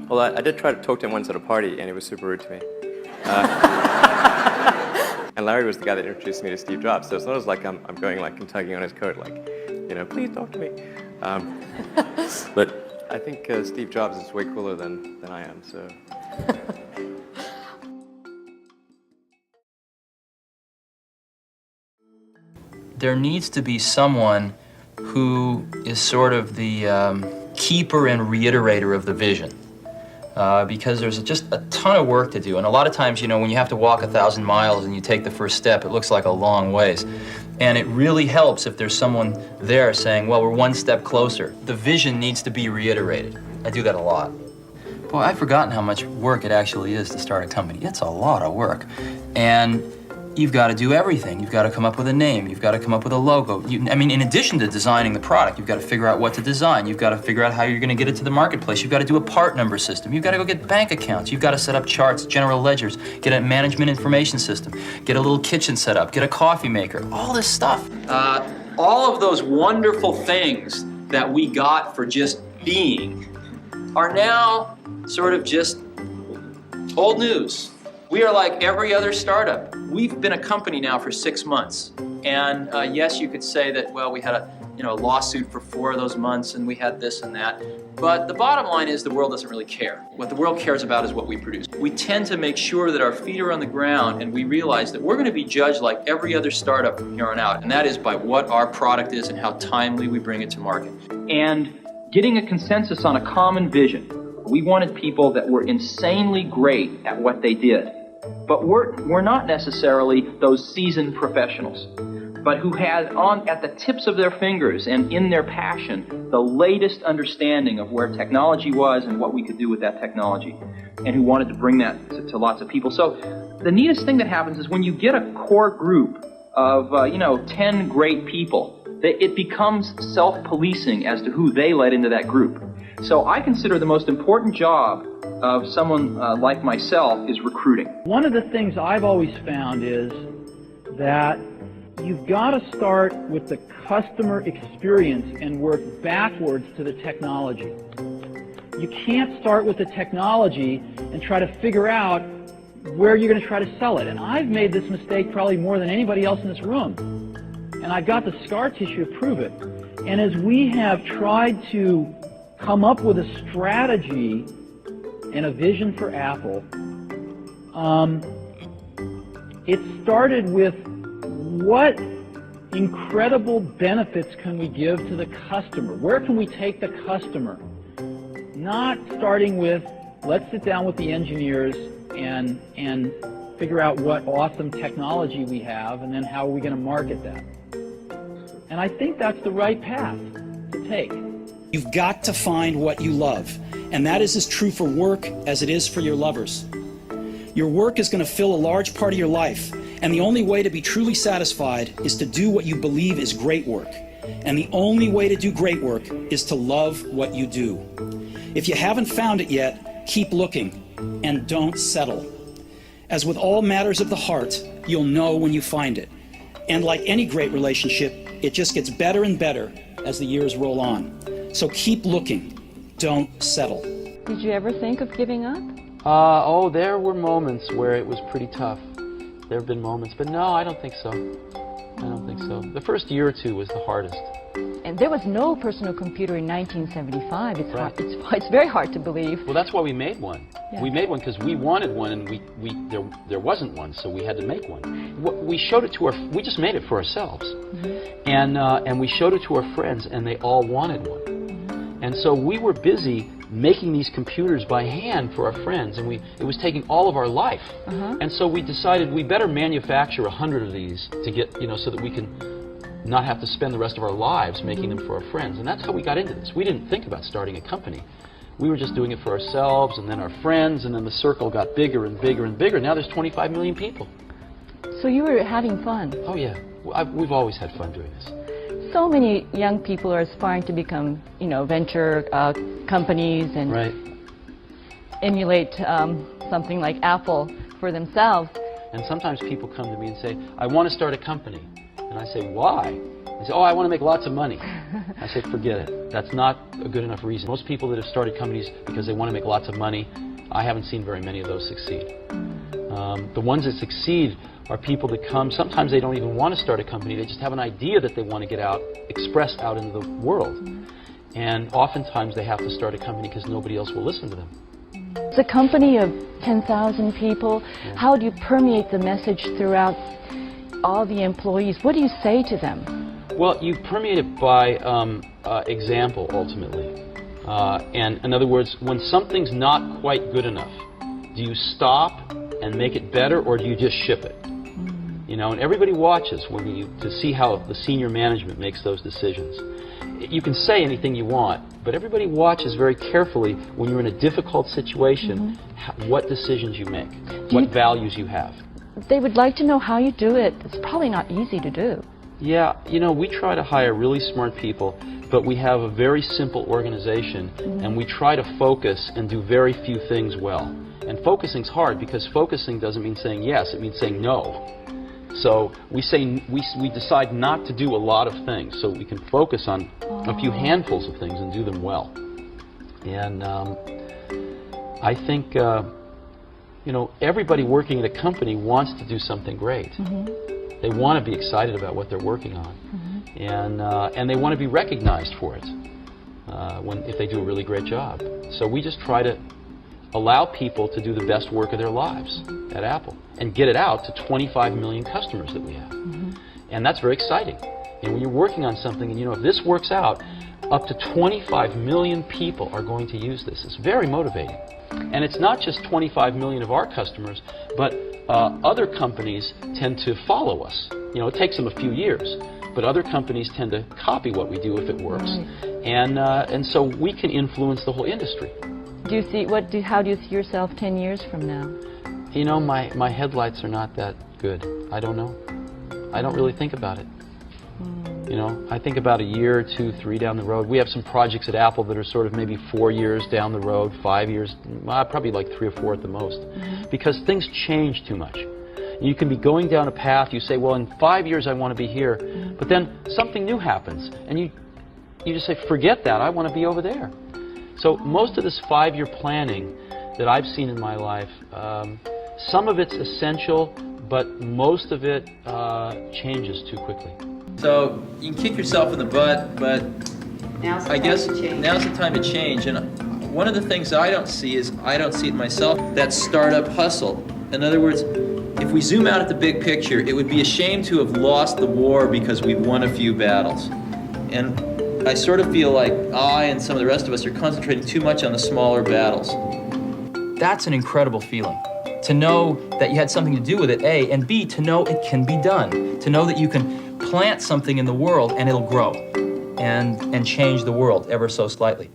Well, I did try to talk to him once at a party, and he was super rude to me. And Larry was the guy that introduced me to Steve Jobs, so it's not as like I'm going like and tugging on his coat, like, you know, please talk to me. But I think Steve Jobs is way cooler than I am, so. There needs to be someone who is sort of the keeper and reiterator of the vision. Because there's just a ton of work to do. And a lot of times, you know, when you have to walk 1,000 miles and you take the first step, it looks like a long ways. And it really helps if there's someone there saying, well, we're one step closer. The vision needs to be reiterated. I do that a lot. Boy, I've forgotten how much work it actually is to start a company. It's a lot of work. And you've got to do everything. You've got to come up with a name. You've got to come up with a logo. I mean, in addition to designing the product, you've got to figure out what to design. You've got to figure out how you're going to get it to the marketplace. You've got to do a part number system. You've got to go get bank accounts. You've got to set up charts, general ledgers, get a management information system, get a little kitchen set up, get a coffee maker, all this stuff. All of those wonderful things that we got for just being are now sort of just old news. We are like every other startup. We've been a company now for 6 months. And yes, you could say that, well, we had a lawsuit for 4 of those months and we had this and that. But the bottom line is the world doesn't really care. What the world cares about is what we produce. We tend to make sure that our feet are on the ground and we realize that we're going to be judged like every other startup from here on out. And that is by what our product is and how timely we bring it to market. And getting a consensus on a common vision. We wanted people that were insanely great at what they did. But we're not necessarily those seasoned professionals, but who had at the tips of their fingers and in their passion the latest understanding of where technology was and what we could do with that technology, and who wanted to bring that to lots of people. So the neatest thing that happens is when you get a core group of 10 great people, it becomes self-policing as to who they let into that group. So I consider the most important job of someone like myself is recruiting. One of the things I've always found is that you've got to start with the customer experience and work backwards to the technology. You can't start with the technology and try to figure out where you're going to try to sell it. And I've made this mistake probably more than anybody else in this room. And I've got the scar tissue to prove it. And as we have tried to come up with a strategy and a vision for Apple, it started with what incredible benefits can we give to the customer? Where can we take the customer? Not starting with, let's sit down with the engineers and figure out what awesome technology we have, and then how are we going to market that? And I think that's the right path to take. You've got to find what you love, and that is as true for work as it is for your lovers. Your work is going to fill a large part of your life, and the only way to be truly satisfied is to do what you believe is great work. And the only way to do great work is to love what you do. If you haven't found it yet, keep looking, and don't settle. As with all matters of the heart, you'll know when you find it. And like any great relationship, it just gets better and better as the years roll on. So keep looking. Don't settle. Did you ever think of giving up? There were moments where it was pretty tough. There have been moments, but no, I don't think so. I don't think so. The first year or two was the hardest. And there was no personal computer in 1975. Right. It's very hard to believe. Well, that's why we made one. Yeah. We made one because we wanted one, and there wasn't one, so we had to make one. We showed it to we just made it for ourselves, and we showed it to our friends, and they all wanted one. And so we were busy making these computers by hand for our friends, and it was taking all of our life. And so we decided we better manufacture 100 of these to get, so that we can not have to spend the rest of our lives making them for our friends. And that's how we got into this. We didn't think about starting a company. We were just doing it for ourselves, and then our friends, and then the circle got bigger and bigger and bigger. Now there's 25 million people. So you were having fun? Oh yeah, we've always had fun doing this. So many young people are aspiring to become, venture companies and emulate something like Apple for themselves. And sometimes people come to me and say, I want to start a company. And I say, why? They say, oh, I want to make lots of money. I say, forget it. That's not a good enough reason. Most people that have started companies because they want to make lots of money, I haven't seen very many of those succeed. The ones that succeed are people that come, sometimes they don't even want to start a company, they just have an idea that they want to get out, expressed out into the world. And oftentimes they have to start a company because nobody else will listen to them. It's a company of 10,000 people. How do you permeate the message throughout all the employees? What do you say to them? Well, you permeate it by example, ultimately. And in other words, when something's not quite good enough, do you stop and make it better, or do you just ship it? You know, and everybody watches to see how the senior management makes those decisions. You can say anything you want, but everybody watches very carefully when you're in a difficult situation, what decisions you make, what values you have. They would like to know how you do it. It's probably not easy to do. Yeah, you know, we try to hire really smart people, but we have a very simple organization, and we try to focus and do very few things well. And focusing's hard because focusing doesn't mean saying yes, it means saying no. So we decide not to do a lot of things so we can focus on a few handfuls of things and do them well. And I think, you know, everybody working at a company wants to do something great. They want to be excited about what they're working on. And they want to be recognized for it if they do a really great job. So we just try to allow people to do the best work of their lives at Apple and get it out to 25 million customers that we have. And that's very exciting. And when you're working on something and you know if this works out, up to 25 million people are going to use this. It's very motivating. And it's not just 25 million of our customers, but other companies tend to follow us. You know, it takes them a few years, but other companies tend to copy what we do if it works. And so we can influence the whole industry. Do you see how do you see yourself 10 years from now? You know, my headlights are not that good. I don't know. I don't really think about it. You know, I think about a year, 2, 3 down the road. We have some projects at Apple that are sort of maybe 4 years down the road, 5 years, probably like 3 or 4 at the most, because things change too much. You can be going down a path, you say, well, in 5 years I want to be here, but then something new happens, and you just say, forget that, I want to be over there. So most of this 5-year planning that I've seen in my life, some of it's essential, but most of it changes too quickly. So you can kick yourself in the butt, but I guess now's the time to change. And one of the things I don't see is, I don't see it myself, that startup hustle. In other words, if we zoom out at the big picture, it would be a shame to have lost the war because we won a few battles. And I sort of feel like I and some of the rest of us are concentrating too much on the smaller battles. That's an incredible feeling. To know that you had something to do with it, A, and B, to know it can be done. To know that you can plant something in the world and it'll grow and change the world ever so slightly.